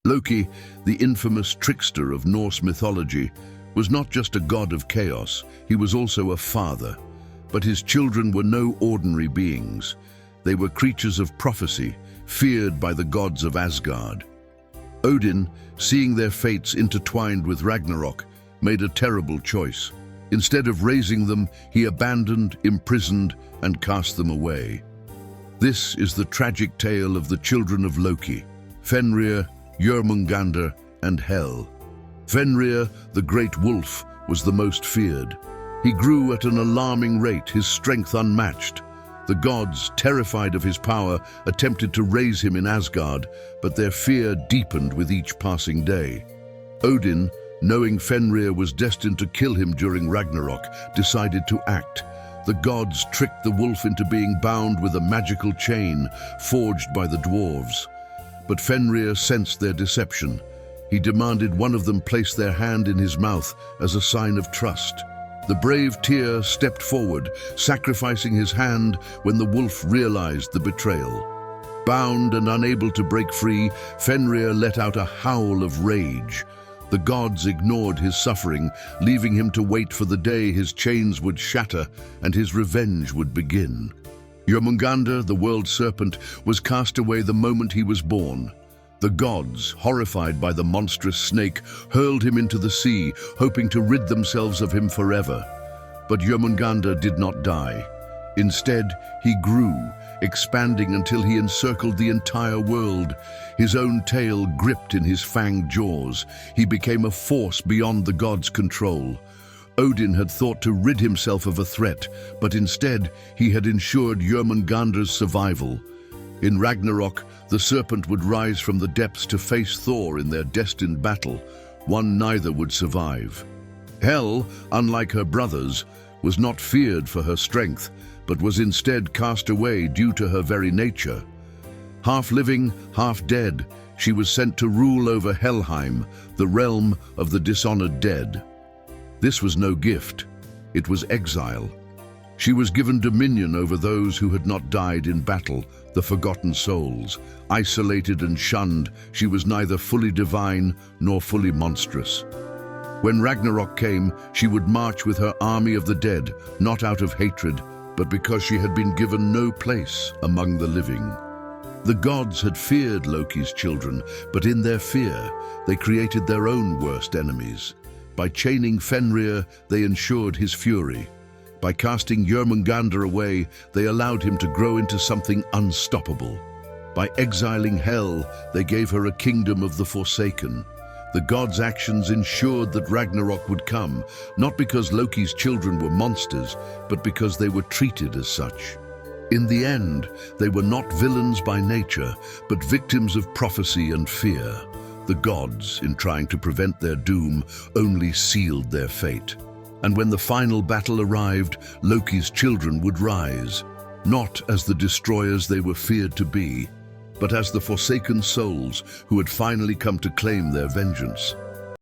Loki, the infamous trickster of Norse mythology, was not just a god of chaos, he was also a father. But his children were no ordinary beings. They were creatures of prophecy, feared by the gods of Asgard. Odin, seeing their fates intertwined with Ragnarok, made a terrible choice. Instead of raising them, he abandoned, imprisoned, and cast them away. This is the tragic tale of the children of Loki, Fenrir, Jörmungandr, and Hel. Fenrir, the great wolf, was the most feared. He grew at an alarming rate, his strength unmatched. The gods, terrified of his power, attempted to raise him in Asgard, but their fear deepened with each passing day. Odin, knowing Fenrir was destined to kill him during Ragnarok, decided to act. The gods tricked the wolf into being bound with a magical chain forged by the dwarves. But Fenrir sensed their deception. He demanded one of them place their hand in his mouth as a sign of trust. The brave Tyr stepped forward, sacrificing his hand when the wolf realized the betrayal. Bound and unable to break free, Fenrir let out a howl of rage. The gods ignored his suffering, leaving him to wait for the day his chains would shatter and his revenge would begin. Jörmungandr, the world serpent, was cast away the moment he was born. The gods, horrified by the monstrous snake, hurled him into the sea, hoping to rid themselves of him forever. But Jörmungandr did not die. Instead, he grew, expanding until he encircled the entire world. His own tail gripped in his fanged jaws. He became a force beyond the gods' control. Odin had thought to rid himself of a threat, but instead he had ensured Jörmungandr's survival. In Ragnarok, the serpent would rise from the depths to face Thor in their destined battle. One neither would survive. Hel, unlike her brothers, was not feared for her strength, but was instead cast away due to her very nature. Half living, half dead, she was sent to rule over Helheim, the realm of the dishonored dead. This was no gift, it was exile. She was given dominion over those who had not died in battle, the forgotten souls. Isolated and shunned, she was neither fully divine nor fully monstrous. When Ragnarok came, she would march with her army of the dead, not out of hatred, but because she had been given no place among the living. The gods had feared Loki's children, but in their fear, they created their own worst enemies. By chaining Fenrir, they ensured his fury. By casting Jörmungandr away, they allowed him to grow into something unstoppable. By exiling Hel, they gave her a kingdom of the Forsaken. The gods' actions ensured that Ragnarok would come, not because Loki's children were monsters, but because they were treated as such. In the end, they were not villains by nature, but victims of prophecy and fear. The gods, in trying to prevent their doom, only sealed their fate. And when the final battle arrived, Loki's children would rise, not as the destroyers they were feared to be, but as the forsaken souls who had finally come to claim their vengeance.